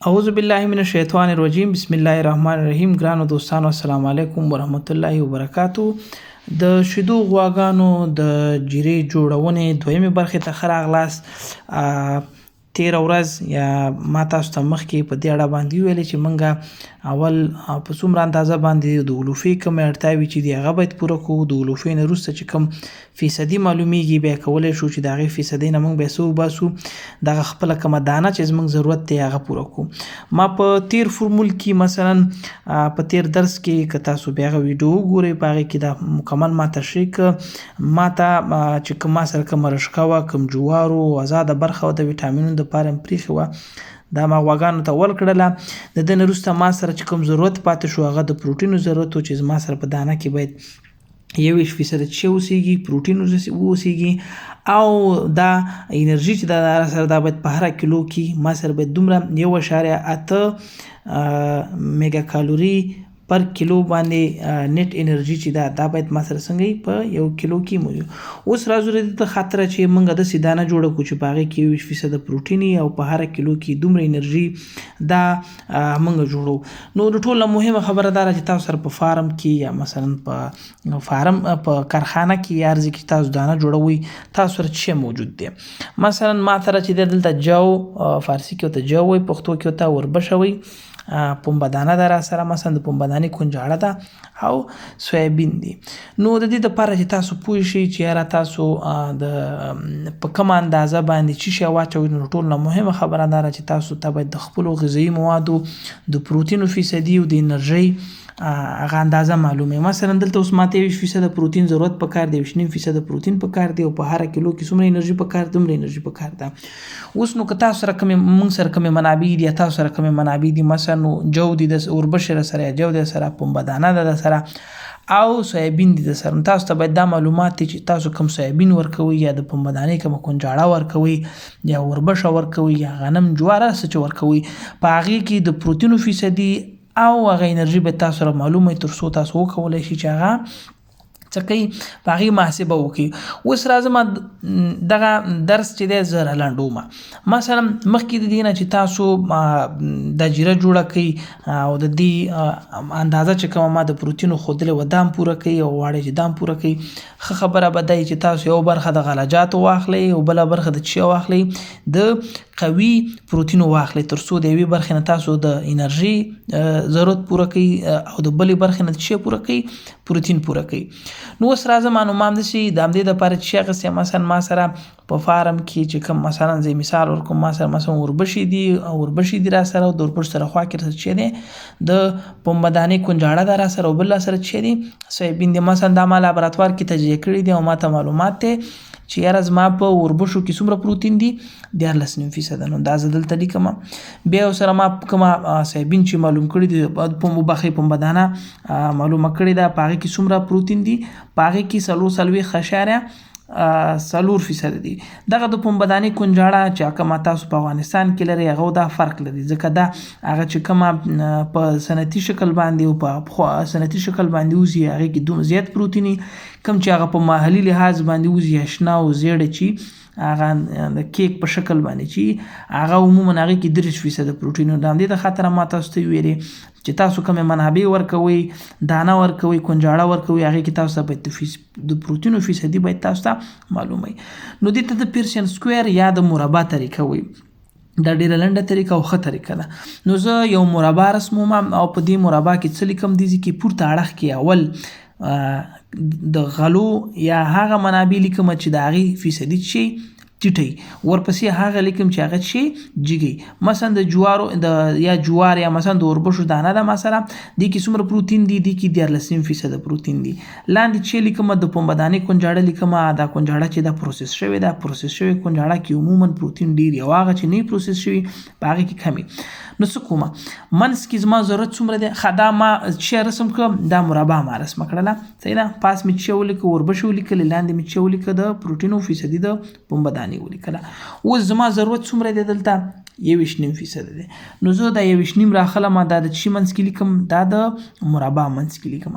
اعوذ بالله من الشیطان الرجیم بسم الله الرحمن الرحیم. ګرانو دوستانو السلام علیکم ورحمت الله وبرکاتو. د شیدو غواګانو د جیرې جوړونې دویمې برخې ته ښه راغلاست. تیره ورځ یا ما تاسو ته مخکې په دې اړه باندې وویلې چې موږ اول په څومره اندازه باندې د علوفې کومې اړتیاوې چې دي هغه باید پوره کړو. د علوفې نه وروسته چې کوم فیصدي معلومیږي بیا کولی شو چې د هغې فیصدۍ نه موږ بیا څه وباسو، دغه خپله کومه دانه چې زموږ ضرورت دی هغه پوره کړو. ما په تیر فورمول کې مثلا په تیر درس کې که تاسو بیا هغه ویډیو وګورئ په هغې کې دا مکمل ما تشریح کړه. ما ته چې کوم ما سره کومه رشقه وه، کوم جوارو آزاده برخه وه د ویټامینونو دپاره مې پرېښې وه، دا ما غواګانو ته ورکړله. د ده نه وروسته ما سره چې کوم ضرورت پاتې شو هغه د پروټینو ضرورت و چې زما سره په دانه کې باید 21% څه اوسېږي، پروټین اوسېږي، او دا انرژي چې دا سره دا باید په هر کیلو کې ما سره باید دومره 1.8 میگا کالوري پر کیلو باندې نیټ انرژي چې دا باید ما سره څنګه په 1 کیلو کې موجود. اوس راځو د دې خاطره چې موږ داسې دانه جوړه کړو چې په هغې کې 21% پروټین او په هر کیلو کې دومره انرژي دا موږ جوړو. نو د ټول مهمه خبره دا ده چې تاسو سره په فارم کې یا مثلا په فارم په کارخانه کې یا ارزي کې تاسو دانه جوړوئ، تاسو سره څه موجود دی. مثلا ما سره چې دی دلته جو، فارسي کې ورته جو وایي، پښتو کې ورته وربشه وایي، پنبه دانه ده را سره، مثلا د پنبه دانې کنجاړه ده او سویابین دي. نو د دې دپاره چې تاسو پوه شئ چې یاره تاسو د په کومه اندازه باندې څه شی واچوئ، نو ټول نه مهمه خبره دا ده چې تاسو ته باید د خپلو غذایي موادو د پروټینو فیصدي او د انرژۍ هغه اندازه معلومه. مثلا دلته اوس ماته 21% پروټین ضرورت پکار دی، 2.5% پروټین پکار دی او په هر کیلو کې څومره انرژي پکار دی، دومره انرژي پکار ده. اوس نو که تاسو سره کومې موږ سره کومې منابع دي یا تاسو سره کومې منابع دي، مثلا نو جو دي د اوربشې را سره، جو د سره، پنبه دانه ده د سره او سویابین دي د سره، تاسو ته باید دا معلومات دي چې تاسو کوم سویابین ورکوئ یا د پنبه دانې کومه کنجاړه ورکوئ یا وربشه ورکوئ یا غنم جوار هر څه چې ورکوئ، په هغې کې د پروټینو فیصدي او هغه انرژي به تاسو سره معلومه وي، تر څو تاسو وکولی شئ چې هغه څه کوي په هغې محاسبه وکړي. اوس راځم دغه درس چې دی زه رالنډوم. مثلا مخکې د دې نه چې تاسو دا جیره جوړه کړئ او د دې اندازه چې کومه ما د پروټینو ښودلې وه دا هم پوره کړئ او غواړئ چې دا هم پوره کړئ، ښه خبره به دا چې تاسو یو برخه د غلجاتو واخلئ او بله برخه د څه واخلئ، د قوي پروټینو واخلئ، تر څو د یوې برخې نه تاسو د انرژي ضرورت پوره کړئ او د بلې برخې نه څه پوره کړئ، پروټین پوره کړئ. نو اوس راځم معلومات داسې د همدې دپاره چې اخیستی، مثلا ما سره په فارم کې چې کوم مثلا زه مثال ورکوم، ما سره مثلا وربشې دي او وربشې دي را سره او د وربشو سره خوا کې څه دی د پنبه دانې کنجاړه ده را سره او بل را سره څه دي سویابین دي. مثلا دا ما لابراتوار کې تجزیه کړي دي او ما ته معلومات دی چې یاره زما په وربشو کې څومره پروټین دي، 14.5%. نو دا زه دلته لیکم. بیا سره ما کومه سویابین چې معلوم کړي دي، پنبه دانه معلومه کړې ده، په هغې کې څومره پروټین دي، په هغې کې 4.4% دي. دغه د پنبه دانې کنجاړه چې کومه تاسو په افغانستان کې لرئ هغه دا فرق لري، ځکه دا هغه چې کومه په صنعتي شکل باندې او په صنعتي شکل باندې وځي هغې کې دومره زیات پروټین، کوم چې هغه په محلي لحاظ باندې وځي اشنا او زیړه چې هغه د کیک په شکل باندې چې هغه عموما هغې کې 30% پروټین. د همدې د خاطره ما تاسو ته ویلې چې تاسو کومې منابع ورکوئ، دانه ورکوئ، کنجاړه ورکوئ، هغې کې تاسو ته باید د پروټینو فیصدي باید تاسو ته معلومه وي. نو دې ته د پیرسن سکویر یا د مربع طریقه وایي. دا ډېره لنډه طریقه او ښه طریقه ده. نو زه یو مربع رسموم او په دې مربع کې څه لیکم، دې کې پورته اړخ کې اول د غلو یا هغه منابع لیکم چې د هغې فیصدي شي ټیټی، ورپسې هغه لیکم چې هغه شي جګی. مثلا د جوارو یا جوار یا مثلا د وربشو دانه ده ما سره، دې کې څومره پروټین دي، دې کې 14% پروټین دي. لاندې چې لیکم د پنبه دانې کنجاړه لیکم، دا کنجاړه چې دا پروسس شوې ده، پروسس شوې کنجاړه کې عموما پروټین ډېر وي او هغه چې نه پروسس شوي په هغې کې کم وي. نو څه کومه منځ کې زما ضرورت څومره دی، ښه دا ما چې رسم کړم دا مربع ما رسمه کړله، صحیح ده. پاس مې چې ولیکه وربشې ولیکلې، لاندې مې چې ولیکه د پروټینو فیصدي د پنبه دانې ولیکله. اوس زما ضرورت څومره دی دلته 21.5% دی. نو زه دا 21.5 راخلم، دا د څه منځ کې لیکم، دا د مربع منځ کې لیکم.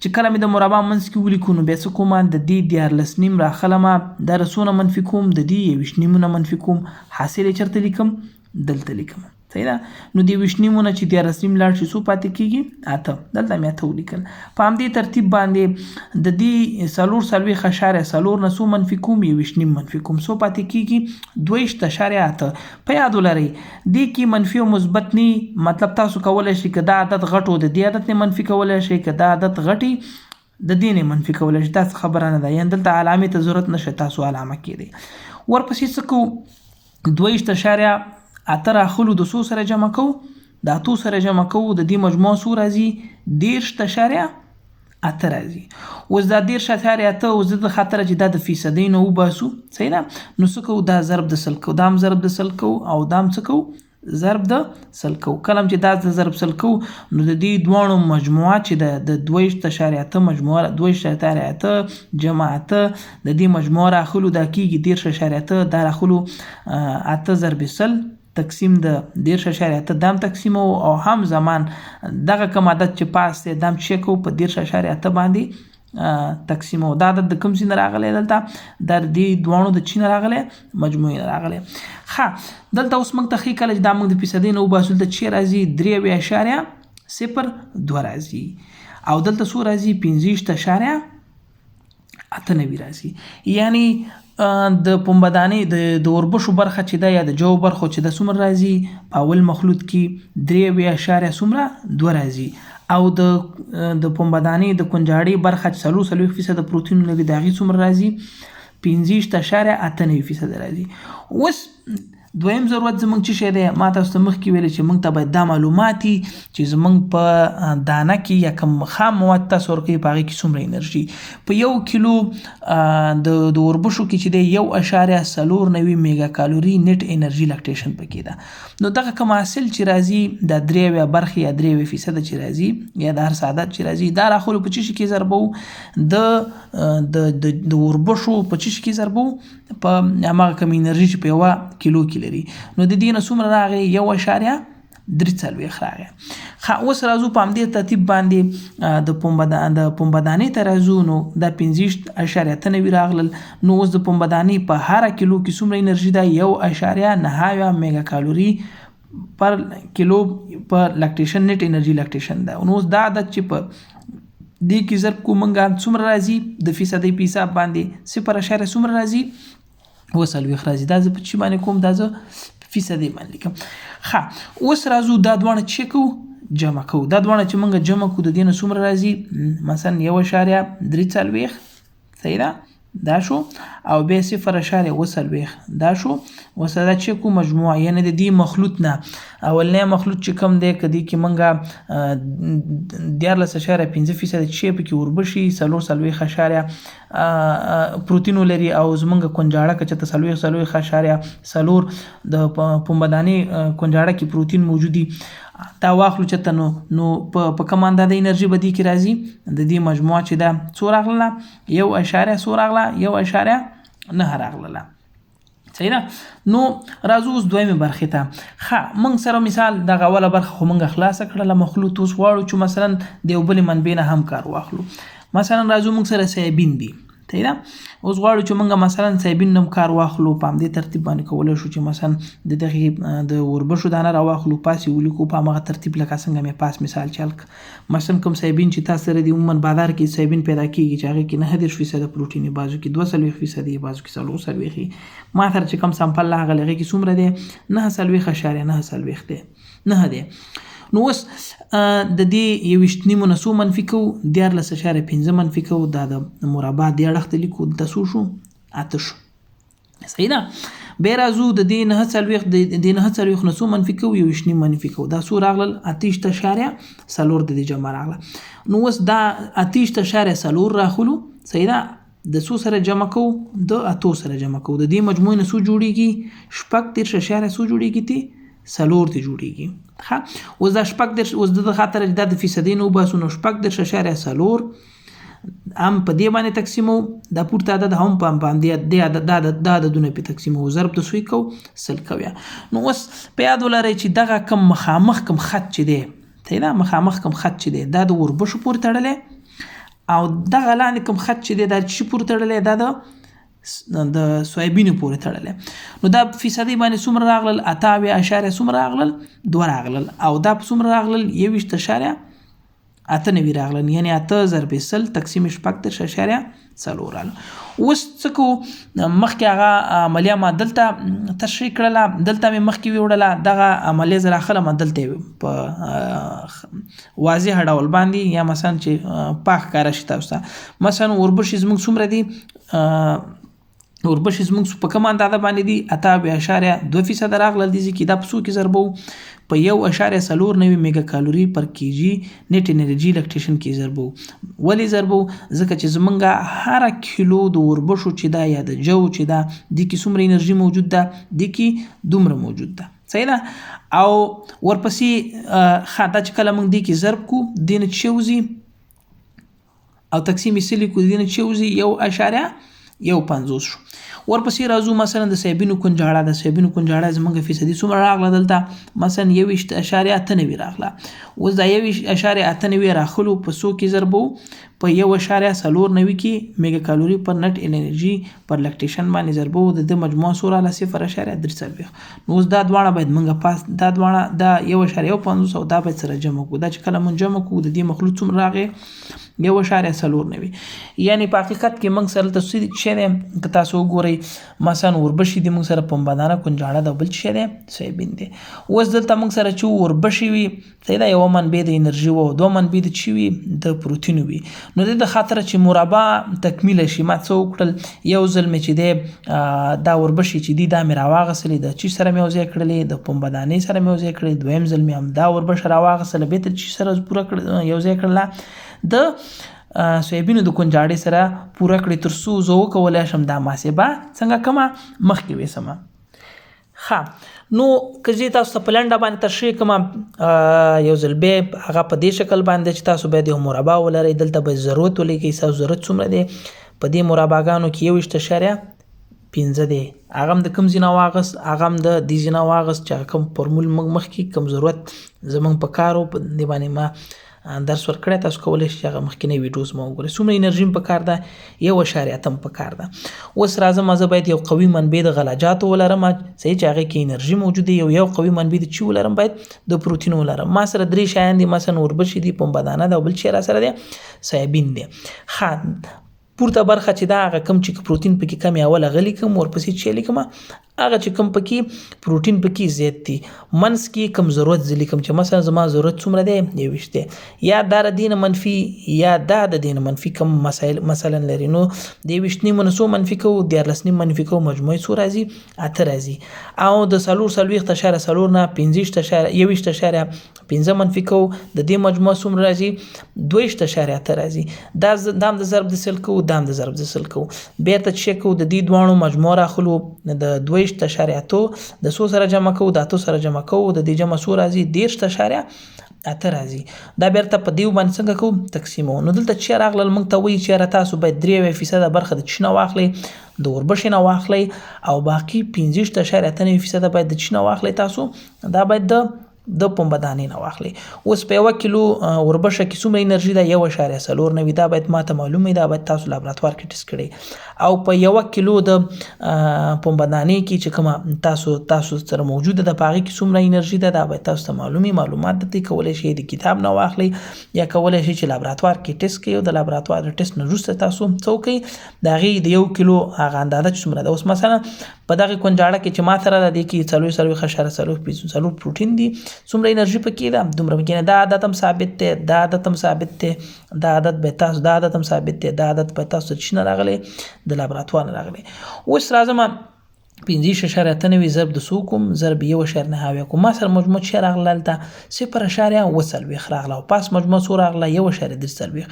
چې کله مې د مربع منځ کې ولیکو نو بیا څه کوم، د دې 14.5 راخلم، دا څونه منفي کوم، د دې 21.5 منفي کوم، حاصل یې چېرته لیکم، دلته لیکم. صحیح ده. نو د 20 نه چې 13 لاړ شي څو پاتې کېږي 8. دلته مې 8 ولیکل. په همدې ترتیب باندې د دې 4.4 نه څو منفي کوم 20 منفي کوم څو پاتې کېږي 22.8. په یاد ولرئ دې کې منفي او مثبت نی مطلب تاسو کولی شئ که دا عدد غټ و د دې عدد نه منفي کولی شئ که دا عدد غټي د دې نه منفي کولی شئ. دا خبره نه ده یعنې دلته علامې ته ضرورت نشته تاسو علامه کېدی. ورپسې څه کوو 2.8 راخلو د څو سره جمع کوو د 8 سره جمع کوو د دې مجموع څو راځي 10.8 راځي. اوس دا 10.8 اوس د خاطره چې دا د فیصدۍ نه وباسو صحیح ده نو څه کوو دا ضرب د سل کوو دا هم ضرب د سل کوو او دا هم څه کوو ضرب د سل کوو. کله چې دا د ضرب سل کوو نو د دې دواړو مجموعه چې د 2.8 مجموعه 2.8 جمع 8 د دې مجموعه راخلو دا کېږي 10.8 دا راخلو 8 ضرب سل تقسیم د 10.8 دام تقسیم او هم زمان دغه کوم عدد چې پاس دی دام چک کو په 10.8 باندې تقسیم او دا عدد د کوم څه نه راغلی دلته د دې دوانو د چین راغلی مجموعي راغلی. ښه دلته اوس موږ ته ښیي کله چې دا موږ د فیصدۍ نه وباسو دلته چې راځي 3.02 راځي او دلته څو راځي 15.98 راځي. یعنی د پنبهدانې د اوربشو برخه چې ده یا د جو برخه چې ده څومره راځي په اول مخلوط کې 3.2 راځي او د پنبهدانې د کنجاړي برخه چې 40% پروتین لري د هغې څومره راځي 15.98 راځي. اوس دویم ضرورت زمونږ څه شی دی ما تاسو ته مخکې ویلې چې موږ ته باید دا معلومات وي چې زمونږ په دانه کې یا کوم خام مواد تاسو ورکوي په هغې کې څومره انرژي په 1 کیلو د اوربشو کې چې دی 1.4 میګا کالوري نیټ انرژي لاکټیشن پکې ده. نو دغه کوم حاصل چې راځي د 3 برخې یا 3% چې راځي یا د هر څه عدد چې راځي دا راخلو په څه شي کې ضربو د اوربشو په څه شي کې ضربو په هماغه کوم انرژي چې په 1 کیلو کې لري نو د دې نه څومره راغی 1.3 راغی. اوس راځو په همدې ترتیب باندې د پنبهدانې ته راځو نو دا 15.9 راغلل. نو اوس د پنبهدانې په هر کیلو کې څومره انرژي ده 1.9 میګا کالوري پر کیلو په لاکټیشن نیټ انرژي لاکټیشن ده. نو اوس دا عدد چې په دې کې ضرب کوو موږ څومره راځي د فیصدۍ په حساب باندې 0.0 څومره راځي 40 راځي. دا زه په چی باندې کوم دا زه فیصدۍ باندې لیکم. ښه اوس راځو دا دواړه چې کوو جمع کوو دا دواړه چې موږ جمع کوو د دې نه څومره راځي مثلا 1.3 صحیح ده دا شو او بیا 0.40 دا شو. اوس دا چې کوو مجموعه یعنی د دې مخلوط نه اولنی مخلوط چې کوم دی که دې کې موږ 14.5% چې پکې اوربشي 4.4 پروتینو لري او زمونږ کنجاړه که چېرته 4.4 د پنبهدانې کنجاړه کې پروتین موجودي دا واخلو چېرته نو په کوم اندازه انرژي به دې کې راځي د دې مجموعه چې ده څو راغله 1.9 راغله 1.9 راغله صحیح ده. نو راځو اوس دویمې برخې ته. موږ سره مثال دغه اوله برخه خو موږ خلاصه کړله مخلوط اوس غواړو چې مثلا د یو بلې منبع نه هم کار واخلو. مثلا راځو موږ سره سویابین دي صحیح ده. اوس غواړو چې موږ مثلا سویابین نه هم کار واخلو په همدې ترتیب باندې کولی شو چې مثلا د دغې د اوربشو دانه راواخلو پاس یې ولیکو په همغه ترتیب لکه څنګه مې پاس مثال چل مثلا کوم سویابین چې تاسو سره دي عموما بازار کې سویابین پیدا کېږي چې هغې کې 9% پروټین وي بازو کې 2% بازو کې 4% ما سره چې کوم سمپل راغلی هغې کې څومره دی 9.9 دی 9 دی. نو اوس د دې 21 نه څو منفي کوو 14.5 منفي کوو دا د مربع دې اړخ ته لیکو دلته څو شو 8 شو صحیح ده. بیا راځو د دې 9.4 نه څو منفي کوو 21 منفي کوو دا څو راغلل 8.4 د دې جمع راغله. نو اوس دا 8.4 راخلو صحیح ده د څو سره جمع کوو د 8 سره جمع کوو د دې مجموعې نه څو جوړیږي 14.4 څو جوړیږي 4 ته جوړیږي. اوس دا اوس د خاطر دا د فیصدۍ نه وباسو نو 14.4 هم په دې باندې تقسیمو دا پورته عدد هم په باندې دا عددونه پې تقسیمو ضرب د څو کوو 100 کوو. نو اوس په یاد ولرئ چې دغه کوم مخامخ کوم خط چې دی صحیح ده مخامخ کوم خط چې دی دا د اوربشو پورې تړلی او دغه لاندې کوم خط چې دی دا چې پورې تړلی دا د د سویابینو پورې تړلی. نو دا فیصدي باندې څومره راغلل 88 څومره راغلل 2 راغلل او دا په څومره راغلل 21.98 راغلل یعنی 8 ضرب 100 تقسیم 14.4 راغلل. اوس څه کوو مخکې هغه عملیه ما دلته تشریح کړله دلته مې مخکې ویوړله دغه عملیه زه راخلم دلته په واضح ډول باندې یا مثلا چې پاک ښکاره شي تاسو ته. مثلا وربشې زموږ څومره دي وربشې زموږ په کومه اندازه باندې دي 8.2% راغلل دي چې دا په څو کې ضربو په 1.4 میگا کالوري پر کیجی نت انرژي لکټیشن کې ضربو. ولې ضربو؟ ځکه چې زمونږ هر کیلو د وربشو چې دا یا د جو چې دا د کې څومره انرژي موجود ده د کې دومره موجود ده. صحیح ده. او ورپسې دا چې کله موږ د کې ضرب کو دینه چوزي او تقسیم سلی کو دینه چوزي 1.150 شو. ورپسې راځو مثلا د سویابینو کنجاړه د سویابینو کنجاړه زمونږ فیصدي څومره راغله دلته مثلا 21.98 راغله. اوس دا 21.98 راخلو په 100 کې ضربو په 1.4 کې میگا کالوري پر نت انرژي پر لکټیشن باندې ضربو د مجموع سوره له 0.3. نو اوس دا دواړه باید موږ پاس دا دواړه دا 1.150 او دا باید سره جمع کو. دا چې کله موږ جمع کو د دې مخلوط څومره راغی 1.4. یعنی په حقیقت کې موږ سره تاسو چې که تاسو وګورئ مثلا وربشې دي موږ سره پنبهدانه کنجاړه ده بل څه دی سویابین دی. اوس دلته موږ سره چې وربشې وي صحیح ده 1 منبع د انرژي و 2 منبع د چی وي د پروتین وي. نو د خاطر چې مربع تکمیل شي ما څه وکړل یو ځل مې چې دی دا وربشې چې دي دا مې راواغسلې د چی سره مې یو ځای کړلې د پنبهدانې سره مې یو ځای کړلې دویم ځل مې هم دا وربشه راواغسله بېرته چی سره پوره یو ځای کړله د سویابینو د کنجاړې سره پوره کړې تر څو زه وکولی شم دا محاسبه څنګه کومه مخکې ویسمه. نو که زه تاسو ته په لنډه باندې تشریح کوم یو ځل بیا هغه په دې شکل باندې چې تاسو باید یو مربع ولرئ دلته به ضرورت ولیکئ ستاسو ضرورت څومره دی په دې مربعګانو کې 1.5 دی هغه هم د کوم ځای نه واغست هغه هم د دې ځای نه واغست چې کوم فورمول موږ مخکې کوم ضرورت زموږ په کار و په دې باندې ما درس ورکړی تاسو کولی شئ هغه مخکینی ویډیوز مو وګورئ څومره انرژي په کار ده 1.8 په کار ده. اوس راځم زه باید یو قوي منبع د غلاجاتو ولرم صحیح چې هغې کې انرژي موجود دی یو قوي منبع د چی ولرم باید د پروتین ولرم. ما سره 3 شیان دي مثلا وربشې دي پنبهدانه ده او بل شی را سره دی سویابین دی. پورته برخه چې دا هغه کم چې پروتین پکې کم اوله غلی کم ورپسې چې لیکم هغه چې کم پکې پروتین پکې زیات دي منځ کې کم ضرورت زه لیکم چې مثلا زما ضرورت څومره دی 21 دی یا دا د دې نه منفي یا دا د دې نه منفي کم مسایل مثلا لري. نو د 21 نیمه نه څو منفي کوو 14 نیم منفي کوو مجموعي څو راځي 8 راځي او د 4.4 نه 15.15 منفي کوو د دې مجموع څومره راځي 2.8 راځي. دا هم د ضرب د سل کوو دا هم د ضرب د سل کوو بیرته چې کوو د دې دواړو مجموع راخلو د 2.8 د 100 سره جمع کوو د 8 سره جمع کوو د دې جمع څو راځي 10.8 راځي. دا بیرته په دیو باندې څنګه کوو تقسیمو. نو دلته چې راغلل موږ ته وایي چې تاسو باید 3% برخه د چی نه واخلئ د وربشې نه واخلئ او باقي 15.98% باید د چی نه واخلئ تاسو دا باید د پنبهدانې نه واخلئ. اوس په 1 کیلو وربشه کې څومره انرژي ده 1.4 دا باید ماته معلومه دا باید تاسو لابراتوار کې ټیسټ کړئ او په 1 کیلو د پنبهدانې کې چې کومه تاسو سره موجوده ده په هغې کې څومره انرژي ده دا باید تاسو ته معلومات ده کولی شئ د کتاب نه واخلئ یا کولی شئ چې لابراتوار کې ټیسټ کړئ او د لابراتوار د ټیسټ نه وروسته تاسو څه وکړئ د هغې د 1 کیلو هغه اندازه چې څومره ده. اوس مثلا په دغې کنجاړه کې چې ما سره ده دې کې 4.4 پروتین دي څومره انرژي پکې ده دومره پکې دا عادت هم ثابت دی دا عادت هم ثابت دی دا عادت به تاسو دا عادت هم ثابت دی دا عادت به تاسو چې نه راغلی د لابراتوار نه راغلی. اوس راځم 15.98 ضرب د څو کوم ضرب 1.9 کوم ما سره مجموع چې راغله هلته 0.40 راغله او پاس مجموع څو راغله 1.3.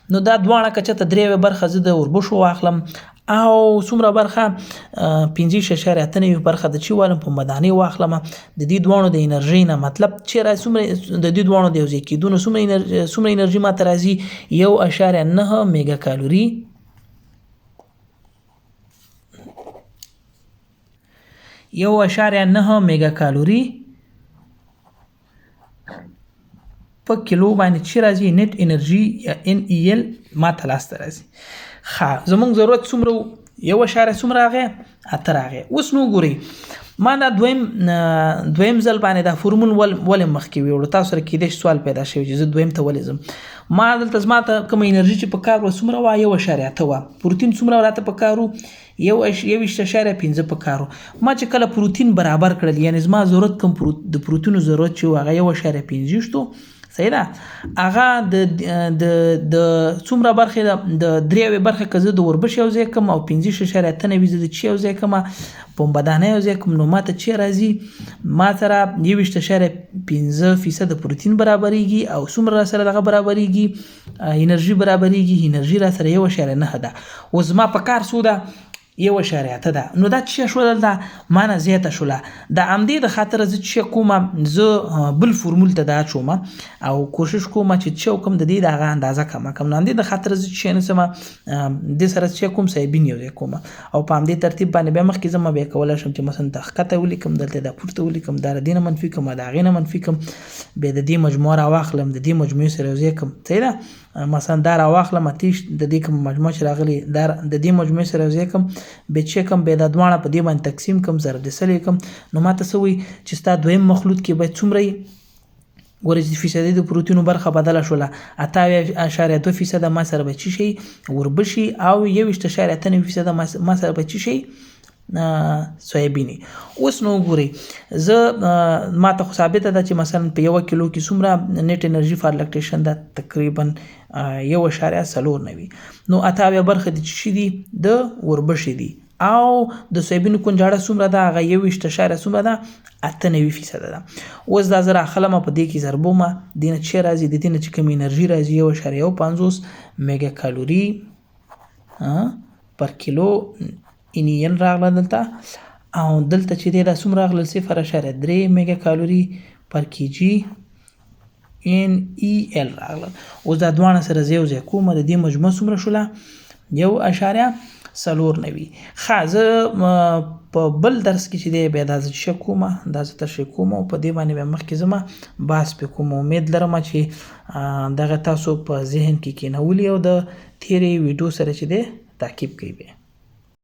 نو دا دواړه که چېرته 3 برخه زه د وربشو واخلم او څومره برخه 15.98 برخه د چی والم پنبهدانې واخلم د دې دواړو د انرژي نه مطلب چې څومره د دې دواړو د یو ځای کېدو نه څومره انرژي ماته راځي 1.9 میگا کالوري 1.9 میگا کالوري په کیلو باندې چې راځي نت انرژي یا NEL ماته لاسته راځي. زمونږ ضرورت څومره یو اشاره څومره راغی 8 راغی. اوس نو ګورئ ما دا دویم ځل باندې دا فورمول ولې مخکې ویوړو تاسو سره کېدای شي سوال پیدا شوی چې زه دویم ته ولې ځم. ما دلته زما ته کومه انرژي چې په کار وه څومره وه 1.8 وه. پروتین څومره راته په کار و 21.5 په کار و. ما چې کله پروتین برابر کړل یعنې زما ضرورت کوم د پروتینو ضرورت چې و هغه 1.5 صحیح ده. هغه د څومره برخې د 3 برخه که زه د وربشې یو ځای کړم او 15.8 زه د چی یو ځای کړم پنبهدانه یو ځای کړم نو ماته چی راځي ما سره 21.5% پروتین برابریږي او څومره سره دغه برابریږي انرژي برابریږي. انرژي را سره 1.9 ده. اوس زما په کار څو ده 1.8 ده. نو دا څه شول دا مانه زیاته شوله. د همدې د خاطر زه چې کومه زه بل فورمول ته دا چوم او کوشش کوم چې څه کوم د دې دغه اندازه کم کم. نو همدې د خاطر زه چې نسم د سره چې کوم سایبین یو ځای کوم او په همدې ترتیب باندې بیا مخکې زما بیا کولای شم چې مثلا تخته ولیکم دلته د پورته ولیکم دا دینه منفي کوم دا غینه منفي کوم به د دې مجموعه راواخلم د دې مجموعې سره یو ځای کوم صحیح ده. مثلا دا راواخلم اتیش د دې کوم مجموعه چې راغلی دا د دې مجموعې سره یو ځای کوم به چې کوم به د دواړه په دې باندې تقسیم کوم ضرب د سلې کوم. نو ماته څه وایي چې ستا دویم مخلوط کې باید څومره ګورئ فیصدي د پروتینو برخه بدله شوله 8.2% ما سره به څه شي وربشي او 21.8% ما سره به څه شي سویابیني. اوس نو ګورئ زه ما ته خو ثابته ده چې مثلا په 1 کیلو کې څومره نیټ انرژي فار لاکټیشن ده تقریبا 1.4. نو 8 برخه د څه دي د وربشي دي او د سویابینو کنجاړه څومره ده هغه 21.8 ده 98% ده. اوس دا زه راخلم په دې کې ضربومه دې نه چې راځي د دې نه چې کوم انرژي راځي 1.50 میګا کالوري پر کیلو انین راغله دلته او دلته چې دی دا څومره راغله 0.3 میګا کالوري پر کیجی ان ای ال راغله. اوس دا دوانه سره یو ځای کومه د دې مجموعه څومره شوله 1.4. ښه زه په بل درس کې چې دی بیا دا زه کومه دا زه تشریح کوم او په دې باندې بیا مخکې زما بحث پې کوم. امید لرم چې دغه تاسو په ذهن کې کېنولي او د تیرې ویډیو سره چې دی تعقیب کوي.